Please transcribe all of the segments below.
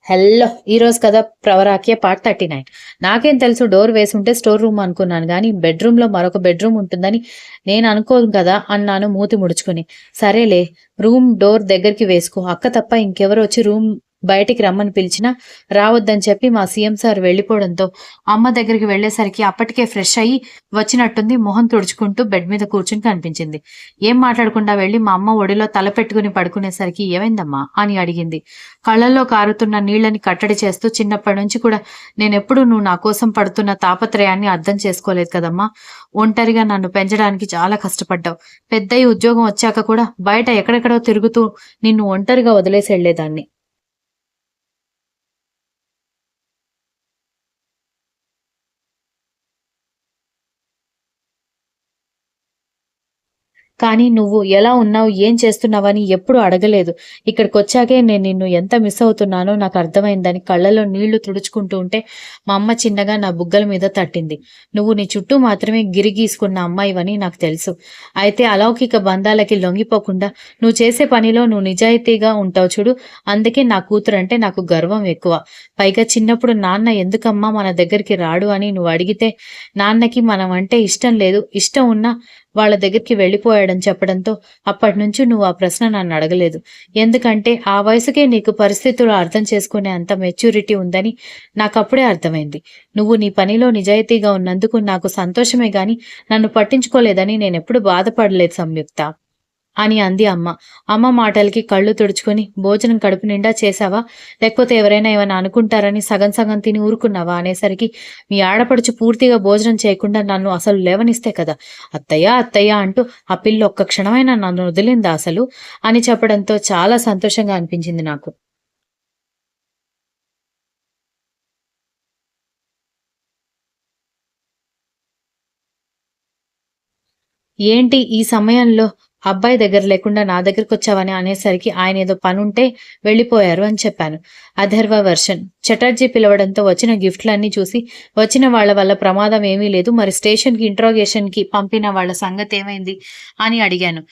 Hello ఈరోజు కథ Pravarakhya part 39. నాకేం తెలుసు డోర్ వేసుంటే స్టోర్ రూమ్ అనుకున్నాను గాని బెడ్రూమ్లో మరొక బెడ్రూమ్ ఉంటుందని నేను అనుకోను కదా అన్నాను మూతి ముడుచుకుని. సరేలే, రూమ్ డోర్ దగ్గరికి వేసుకో, అక్క తప్ప ఇంకెవరు వచ్చి రూమ్ బయటికి రమ్మని పిలిచినా రావద్దని చెప్పి మా సీఎం సార్ వెళ్ళిపోవడంతో అమ్మ దగ్గరికి వెళ్లేసరికి అప్పటికే ఫ్రెష్ అయ్యి వచ్చినట్టుంది. మొహం తుడుచుకుంటూ బెడ్ మీద కూర్చుని కనిపించింది. ఏం మాట్లాడకుండా వెళ్ళి మా అమ్మ ఒడిలో తల పెట్టుకుని పడుకునేసరికి ఏమైందమ్మా అని అడిగింది. కళ్ళల్లో కారుతున్న నీళ్ళని కట్టడి చేస్తూ, చిన్నప్పటి నుంచి కూడా నేనెప్పుడు నువ్వు నా కోసం పడుతున్న తాపత్రయాన్ని అర్థం చేసుకోలేదు కదమ్మా. ఒంటరిగా నన్ను పెంచడానికి చాలా కష్టపడ్డావు. పెద్దయి ఉద్యోగం వచ్చాక కూడా బయట ఎక్కడెక్కడో తిరుగుతూ నిన్ను ఒంటరిగా వదిలేసి వెళ్లేదాన్ని. కానీ నువ్వు ఎలా ఉన్నావు, ఏం చేస్తున్నావని ఎప్పుడూ అడగలేదు. ఇక్కడికొచ్చాకే నేను నిన్ను ఎంత మిస్ అవుతున్నానో నాకు అర్థమైందని కళ్ళలో నీళ్లు తుడుచుకుంటూ ఉంటే మా అమ్మ చిన్నగా నా బుగ్గల మీద తట్టింది. నువ్వు నీ చుట్టూ మాత్రమే గిరిగీసుకున్న అమ్మాయివని నాకు తెలుసు. అయితే అలౌకిక బంధాలకి లొంగిపోకుండా నువ్వు చేసే పనిలో నువ్వు నిజాయితీగా ఉంటావు చూడు. అందుకే నా కూతురంటే నాకు గర్వం ఎక్కువ. పైగా చిన్నప్పుడు నాన్న ఎందుకమ్మా మన దగ్గరికి రాడు అని నువ్వు అడిగితే నాన్నకి మనం అంటే ఇష్టం లేదు, ఇష్టం ఉన్నా వాళ్ళ దగ్గరికి వెళ్ళిపోయాడని చెప్పడంతో అప్పటినుంచి నువ్వు ఆ ప్రశ్న నన్ను అడగలేదు. ఎందుకంటే ఆ వయసుకే నీకు పరిస్థితులు అర్థం చేసుకునే అంత మెచ్యూరిటీ ఉందని నాకప్పుడే అర్థమైంది. నువ్వు నీ పనిలో నిజాయితీగా ఉన్నందుకు నాకు సంతోషమే గాని నన్ను పట్టించుకోలేదని నేనెప్పుడు బాధపడలేదు సంయుక్త అని అంది అమ్మ. అమ్మ మాటలకి కళ్ళు తుడుచుకొని, భోజనం కడుపు నిండా చేశావా, లేకపోతే ఎవరైనా ఏమైనా అనుకుంటారని సగం సగం తిని ఊరుకున్నావా అనేసరికి మీ ఆడపడుచు పూర్తిగా భోజనం చేయకుండా నన్ను అసలు లేవనిస్తే కదా అత్తయ్య అత్తయ్య అంటూ ఆ పిల్ల ఒక్క క్షణమైనా నన్ను వదిలిందా అసలు అని చెప్పడంతో చాలా సంతోషంగా అనిపించింది నాకు. ఏంటి ఈ సమయంలో అబ్బాయి దగ్గర లేకుండా నా దగ్గరకొచ్చావని అనేసరికి ఆయనేదో పనుంటే వెళ్ళిపోయారు అని చెప్పాను. అథర్వ వర్షన్. చటర్జీ పిలవడంతో వచ్చిన గిఫ్ట్‌లన్నీ చూసి, వచ్చిన వాళ్ళ వల్ల ప్రమాదం ఏమీ లేదు. మరి స్టేషన్‌కి ఇంట్రోగేషన్‌కి పంపిన వాళ్ళ సంగతేమైంది అని అడిగాను.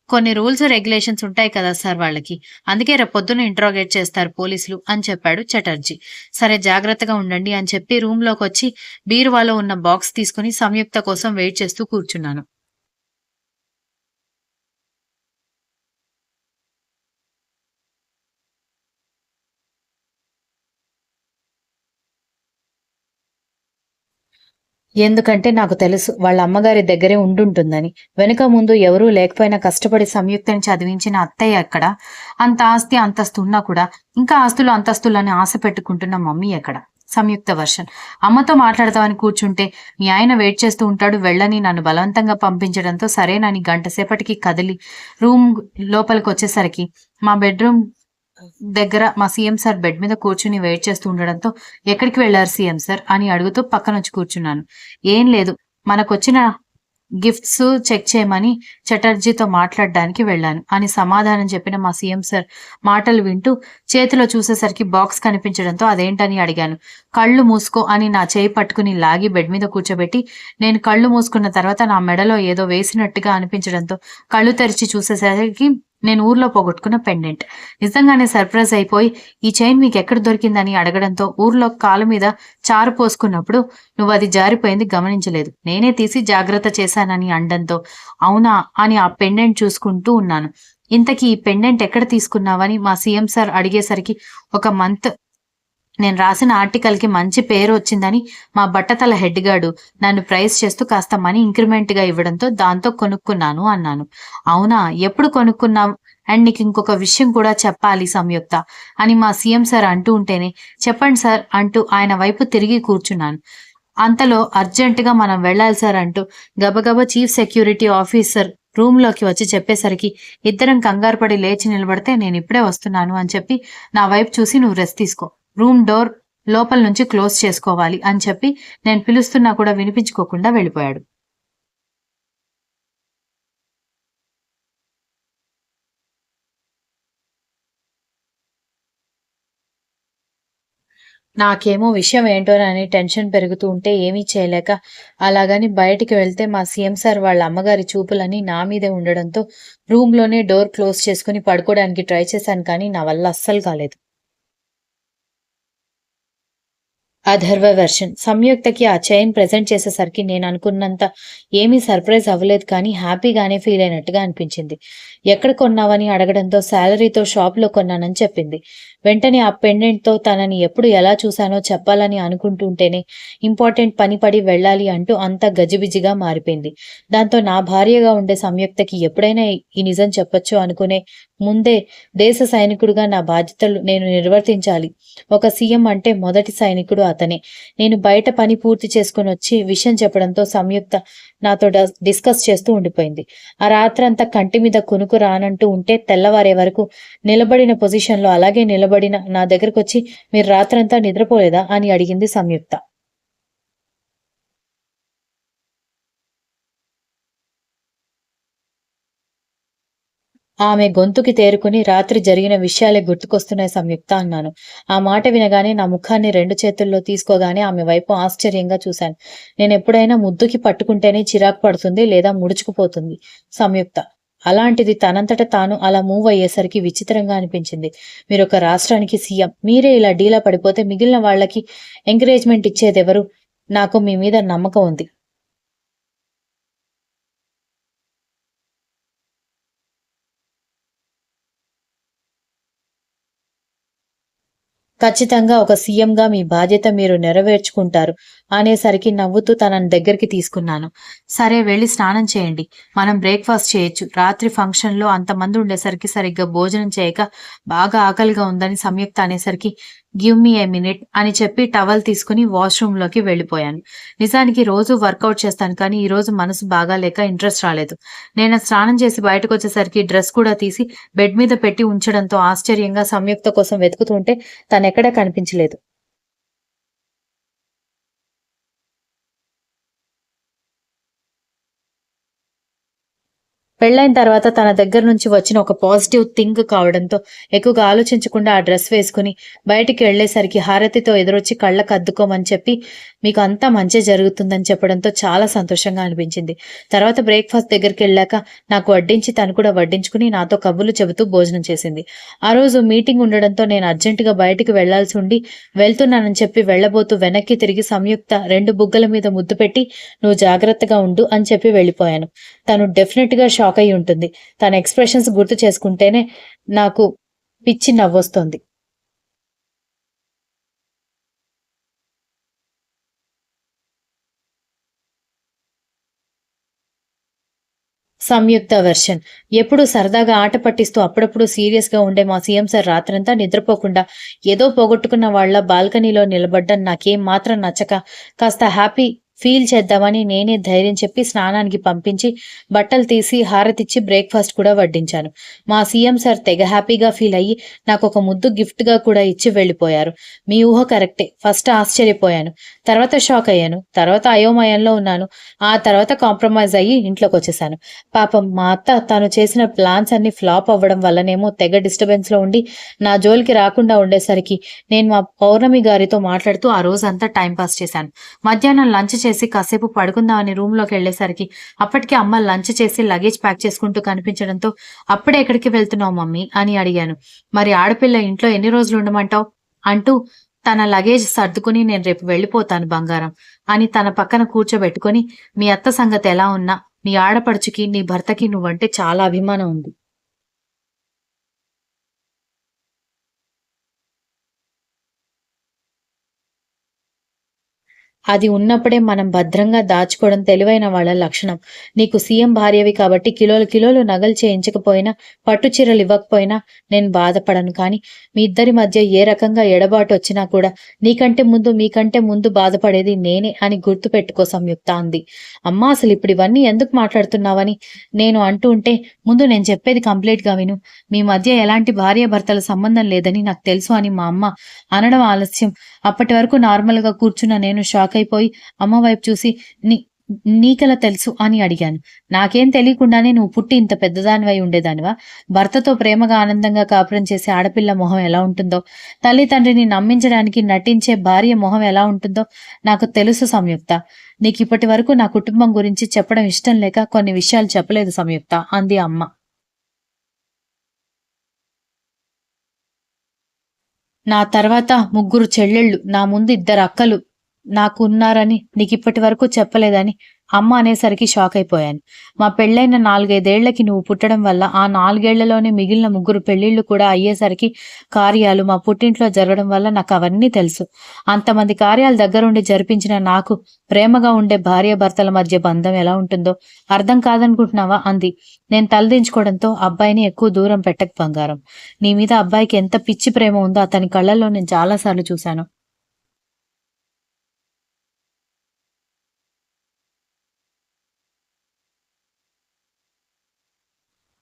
కొన్ని రూల్స్, రెగ్యులేషన్స్ ఉంటాయి కదా సార్ వాళ్ళకి. అందుకే రేపొద్దున ఇంట్రోగేట్ చేస్తారు పోలీసులు అని చెప్పాడు చటర్జీ. సరే జాగ్రత్తగా ఉండండి అని చెప్పి రూమ్‌లోకొచ్చి బీరువాలో ఉన్న బాక్స్ తీసుకుని సంయుక్త కోసం వెయిట్ చేస్తూ కూర్చున్నాను. ఎందుకంటే నాకు తెలుసు వాళ్ళ అమ్మగారి దగ్గరే ఉండుంటుందని. వెనుక ముందు ఎవరూ లేకపోయినా కష్టపడి సంయుక్తని చదివించిన అత్తయ్య ఎక్కడ? అంత ఆస్తి అంతస్తు ఉన్నా కూడా ఇంకా ఆస్తులు అంతస్తులని ఆశ పెట్టుకుంటున్న మమ్మీ ఎక్కడ? సంయుక్త వర్షన్. అమ్మతో మాట్లాడతామని కూర్చుంటే మీ ఆయన వెయిట్ చేస్తూ ఉంటాడు, వెళ్ళని నన్ను బలవంతంగా పంపించడంతో సరేనని గంట సేపటికి కదిలి రూమ్ లోపలికొచ్చేసరికి మా బెడ్రూమ్ దగ్గర మా సీఎం సార్ బెడ్ మీద కూర్చుని వెయిట్ చేస్తూ ఉండడంతో ఎక్కడికి వెళ్లారు సీఎం సార్ అని అడుగుతూ పక్కనొచ్చి కూర్చున్నాను. ఏం లేదు, మనకొచ్చిన గిఫ్ట్స్ చెక్ చేయమని చటర్జీతో మాట్లాడడానికి వెళ్ళాను అని సమాధానం చెప్పిన మా సీఎం సార్ మాటలు వింటూ చేతిలో చూసేసరికి బాక్స్ కనిపించడంతో అదేంటని అడిగాను. కళ్ళు మూసుకో అని నా చేయి పట్టుకుని లాగి బెడ్ మీద కూర్చోబెట్టి నేను కళ్ళు మూసుకున్న తర్వాత నా మెడలో ఏదో వేసినట్టుగా అనిపించడంతో కళ్ళు తెరిచి చూసేసరికి నేను ఊర్లో పోగొట్టుకున్న పెండెంట్. నిజంగానే సర్ప్రైజ్ అయిపోయి ఈ చైన్ మీకెక్కడ దొరికిందని అడగడంతో ఊర్లో కాలు మీద చారు పోసుకున్నప్పుడు నువ్వది జారిపోయింది గమనించలేదు, నేనే తీసి జాగ్రత్త చేశానని అండంతో అవునా అని ఆ పెండెంట్ చూసుకుంటూ ఉన్నాను. ఇంతకీ ఈ పెండెంట్ ఎక్కడ తీసుకున్నావని మా సీఎం సార్ అడిగేసరికి ఒక మంత్ నేను రాసిన ఆర్టికల్‌కి మంచి పేరు వచ్చిందని మా బట్టతల హెడ్ గాడు నన్ను ప్రైజ్ చేస్తూ కాస్త మనీ ఇంక్రిమెంట్‌గా ఇవ్వడంతో దాంతో కొనుక్కున్నాను అన్నాను. అవునా, ఎప్పుడు కొనుక్కున్నావు? అండ్ నీకింకొక విషయం కూడా చెప్పాలి సంయుక్త అని మా సీఎం సార్ అంటూ ఉంటేనే చెప్పండి సార్ అంటూ ఆయన వైపు తిరిగి కూర్చున్నాను. అంతలో అర్జెంటుగా మనం వెళ్ళాలి సార్ అంటూ గబగబా చీఫ్ సెక్యూరిటీ ఆఫీసర్ రూమ్‌లోకి వచ్చి చెప్పేసరికి ఇద్దరం కంగారు పడి లేచి నిలబడితే నేనిప్పుడే వస్తున్నాను అని చెప్పి నా వైపు చూసి నువ్వు రెస్ట్ తీసుకో, రూమ్ డోర్ లోపల నుంచి క్లోజ్ చేసుకోవాలి అని చెప్పి నేను పిలుస్తున్నా కూడా వినిపించుకోకుండా వెళ్ళిపోయాడు. నాకేమో విషయం ఏంటోనని టెన్షన్ పెరుగుతూ ఉంటే ఏమీ చేయలేక అలాగని బయటికి వెళ్తే మా సీఎం సార్ వాళ్ళ అమ్మగారి చూపులని నా మీదే ఉండడంతో రూమ్‌లోనే డోర్ క్లోజ్ చేసుకుని పడుకోవడానికి ట్రై చేశాను కానీ నా వల్ల అస్సలు కాలేదు. అథర్వ వెర్షన్. సంయుక్తకి ఆ చైన్ ప్రెజెంట్ చేసేసరికి నేననుకున్నంత ఏమీ సర్ప్రైజ్ అవ్వలేదు కానీ హ్యాపీగానే ఫీల్ అయినట్టుగా అనిపించింది. ఎక్కడ కొన్నావని అడగడంతో శాలరీతో షాప్‌లో కొన్నానని చెప్పింది. వెంటనే ఆ పెండెంట్‌తో తనని ఎప్పుడు ఎలా చూశానో చెప్పాలని అనుకుంటుంటేనే ఇంపార్టెంట్ పని పడి వెళ్ళాలి అంటూ అంతా గజిబిజిగా మారిపోయింది. దాంతో నా భార్యగా ఉండే సంయుక్తకి ఎప్పుడైనా ఈ నిజం చెప్పొచ్చు అనుకునే ముందే దేశ సైనికుడిగా నా బాధ్యతలు నేను నిర్వర్తించాలి. ఒక సీఎం అంటే మొదటి సైనికుడు అతనే. నేను బయట పని పూర్తి చేసుకొనొచ్చి విషయం చెప్పడంతో సంయుక్త నాతో డిస్కస్ చేస్తూ ఉండిపోయింది. ఆ రాత్రంతా కంటి మీద కునుకు రానంటూ ఉంటే తెల్లవారే వరకు నిలబడిన పొజిషన్‌లో అలాగే నిలబడిన నా దగ్గరకొచ్చి "మీరు రాత్రంతా నిద్రపోలేదా?" అని అడిగింది సంయుక్త. ఆమె గొంతుకి తేరుకుని రాత్రి జరిగిన విషయాలే గుర్తుకొస్తున్నాయి సంయుక్త అన్నాను. ఆ మాట వినగానే నా ముఖాన్ని రెండు చేతుల్లో తీసుకోగానే ఆమె వైపు ఆశ్చర్యంగా చూశాను. నేనెప్పుడైనా ముద్దుకి పట్టుకుంటేనే చిరాకు పడుతుంది లేదా ముడుచుకుపోతుంది సంయుక్త. అలాంటిది తనంతట తాను అలా మూవ్ అయ్యేసరికి విచిత్రంగా అనిపించింది. మీరొక రాష్ట్రానికి సీఎం. మీరే ఇలా డీలా పడిపోతే మిగిలిన వాళ్ళకి ఎంకరేజ్‌మెంట్ ఇచ్చేదెవరు? నాకు మీ మీద నమ్మకం ఉంది. ఖచ్చితంగా ఒక సీఎంగా మీ బాధ్యత మీరు నెరవేర్చుకుంటారు అనేసరికి నవ్వుతూ తనని దగ్గరికి తీసుకున్నాను. సరే వెళ్లి స్నానం చేయండి. మనం బ్రేక్‌ఫాస్ట్ చేయొచ్చు. రాత్రి ఫంక్షన్‌లో అంతమంది ఉండేసరికి సరిగ్గా భోజనం చేయక బాగా ఆకలిగా ఉందని సంయుక్త అనేసరికి గివ్ మీ ఎ మినిట్ అని చెప్పి టవల్ తీసుకుని వాష్‌రూమ్‌లోకి వెళ్ళిపోయాను. నిజానికి రోజూ వర్కౌట్ చేస్తాను కానీ ఈరోజు మనసు బాగాలేక ఇంట్రెస్ట్ రాలేదు. నేను స్నానం చేసి బయటకొచ్చేసరికి డ్రెస్ కూడా తీసి బెడ్ మీద పెట్టి ఉంచడంతో ఆశ్చర్యంగా సంయుక్త కోసం వెతుకుతుంటే తనెక్కడా కనిపించలేదు. పెళ్లయిన తర్వాత తన దగ్గర నుంచి వచ్చిన ఒక పాజిటివ్ థింక్ కావడంతో ఎక్కువగా ఆలోచించకుండా ఆ డ్రెస్ వేసుకుని బయటికి వెళ్ళేసరికి హారతితో ఎదురొచ్చి కళ్ళకు అద్దుకోమని చెప్పి మీకు అంతా మంచే జరుగుతుందని చెప్పడంతో చాలా సంతోషంగా అనిపించింది. తర్వాత బ్రేక్‌ఫాస్ట్ దగ్గరికెళ్ళాక నాకు వడ్డించి తను కూడా వడ్డించుకుని నాతో కబుర్లు చెబుతూ భోజనం చేసింది. ఆ రోజు మీటింగ్ ఉండడంతో నేను అర్జెంట్‌గా బయటికి వెళ్లాల్సి ఉండి వెళ్తున్నానని చెప్పి వెళ్ళబోతూ వెనక్కి తిరిగి సంయుక్త 2 బుగ్గల మీద ముద్దు పెట్టి "నువ్వు జాగ్రత్తగా ఉండు" అని చెప్పి వెళ్ళిపోయాను. తను డెఫినెట్‌గా షాకయ్యి ఉంటుంది. తన ఎక్స్‌ప్రెషన్స్ గుర్తు చేసుకుంటేనే నాకు పిచ్చి నవ్వొస్తోంది. సంయుక్త వెర్షన్. ఎప్పుడూ సరదాగా ఆట పట్టిస్తూ అప్పుడప్పుడు సీరియస్‌గా ఉండే మా సీఎం సార్ రాత్రంతా నిద్రపోకుండా ఏదో పోగొట్టుకున్న వాళ్ళ బాల్కనీలో నిలబడ్డం నాకేం మాత్రం నచ్చక కాస్త హ్యాపీ ఫీల్ చేద్దామని నేనే ధైర్యం చెప్పి స్నానానికి పంపించి బట్టలు తీసి హారతిచ్చి బ్రేక్‌ఫాస్ట్ కూడా వడ్డించాను. మా సీఎం సార్ తెగ హ్యాపీగా ఫీల్ అయ్యి నాకొక ముద్దు గిఫ్ట్‌గా కూడా ఇచ్చి వెళ్ళిపోయారు. మీ ఊహ కరెక్టే. ఫస్ట్ ఆశ్చర్యపోయాను. తర్వాత షాక్ అయ్యాను. తర్వాత అయోమయంలో ఉన్నాను. ఆ తర్వాత కాంప్రమైజ్ అయ్యి ఇంట్లోకొచ్చేసాను. పాపం మా అత్త తను చేసిన ప్లాన్స్ అన్నీ ఫ్లాప్ అవ్వడం వల్లనేమో తెగ డిస్టర్బెన్స్‌లో ఉండి, నా జోలికి రాకుండా ఉండేసరికి నేను మా పౌర్ణమి గారితో మాట్లాడుతూ ఆ రోజంతా టైమ్ పాస్ చేశాను. మధ్యాహ్నం లంచ్ చేసి కాసేపు పడుకుందామని రూమ్‌లోకెళ్ళేసరికి అప్పటికే అమ్మ లంచ్ చేసి లగేజ్ ప్యాక్ చేసుకుంటూ కనిపించడంతో, "అప్పుడే ఎక్కడికి వెళ్తున్నావు మమ్మీ?" అని అడిగాను. "మరి ఆడపిల్ల ఇంట్లో ఎన్ని రోజులు ఉండమంటావు?" అంటూ తన లగేజ్ సర్దుకుని "నేను రేపు వెళ్ళిపోతాను బంగారం" అని తన పక్కన కూర్చోబెట్టుకొని, "మీ అత్త సంగతి ఎలా ఉన్నా నీ ఆడపడుచుకి, నీ భర్తకి నువ్వంటే చాలా అభిమానం ఉంది. అది ఉన్నప్పుడే మనం భద్రంగా దాచుకోవడం తెలివైన వాళ్ళ లక్షణం. నీకు సీఎం భార్యవి కాబట్టి కిలోలు కిలోలు నగలు చేయించకపోయినా, పట్టు చీరలు ఇవ్వకపోయినా నేను బాధపడను. కానీ మీ ఇద్దరి మధ్య ఏ రకంగా ఎడబాటొచ్చినా కూడా నీకంటే ముందు, మీకంటే ముందు బాధపడేది నేనే అని గుర్తుపెట్టుకో సంయుక్త అంది. అమ్మా అసలిప్పుడు ఇవన్నీ ఎందుకు మాట్లాడుతున్నావని నేను అంటూ ఉంటే, ముందు నేను చెప్పేది కంప్లీట్‌గా విను. మీ మధ్య ఎలాంటి భార్యాభర్తల సంబంధం లేదని నాకు తెలుసు అని మా అమ్మ అనడం ఆలస్యం. అప్పటి వరకు నార్మల్‌గా కూర్చున్న నేను షాకయిపోయి అమ్మ వైపు చూసి "నీ నీకెలా తెలుసు?" అని అడిగాను. "నాకేం తెలియకుండానే నువ్వు పుట్టి ఇంత పెద్దదానివై ఉండేదానివా? భర్తతో ప్రేమగా ఆనందంగా కాపురం చేసే ఆడపిల్ల మొహం ఎలా ఉంటుందో, తల్లి తండ్రిని నమ్మించడానికి నటించే భార్య మొహం ఎలా ఉంటుందో నాకు తెలుసు సంయుక్త. నీకిప్పటి వరకు నా కుటుంబం గురించి చెప్పడం ఇష్టం లేక కొన్ని విషయాలు చెప్పలేదు సంయుక్త" అంది అమ్మ. నా తర్వాత 3 చెల్లెళ్ళు, నా ముందు 2 అక్కలు నాకు ఉన్నారని నీకిప్పటి వరకు చెప్పలేదని అమ్మ అనేసరికి షాకయిపోయాను. మా పెళ్ళైన 4, 5 ఏళ్లకి నువ్వు పుట్టడం వల్ల ఆ 4 ఏళ్లలోనే మిగిలిన 3 పెళ్ళిళ్ళు కూడా అయ్యేసరికి కార్యాలు మా పుట్టింట్లో జరగడం వల్ల నాకవన్నీ తెలుసు. అంతమంది కార్యాలు దగ్గరుండి జరిపించిన నాకు ప్రేమగా ఉండే భార్యాభర్తల మధ్య బంధం ఎలా ఉంటుందో అర్థం కాదనుకుంటున్నావా అంది. నేను తలదించుకోవడంతో అబ్బాయిని ఎక్కువ దూరం పెట్టకు బంగారం. నీ మీద అబ్బాయికి ఎంత పిచ్చి ప్రేమ ఉందో అతని కళ్ళల్లో నేను చాలాసార్లు చూశాను.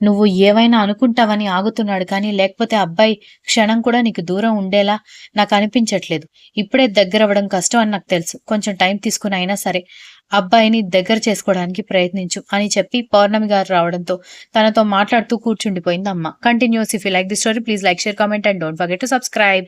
నువ్వు ఏవైనా అనుకుంటావని ఆగుతున్నాడు కానీ లేకపోతే అబ్బాయి క్షణం కూడా నీకు దూరం ఉండేలా నాకనిపించట్లేదు. ఇప్పుడే దగ్గరవ్వడం కష్టం అని నాకు తెలుసు. కొంచెం టైం తీసుకుని అయినా సరే అబ్బాయిని దగ్గర చేసుకోవడానికి ప్రయత్నించు అని చెప్పి పౌర్ణమి గారు రావడంతో తనతో మాట్లాడుతూ కూర్చుండిపోయింది అమ్మ. Continuous. If you like the story please like, share, comment and don't forget to subscribe.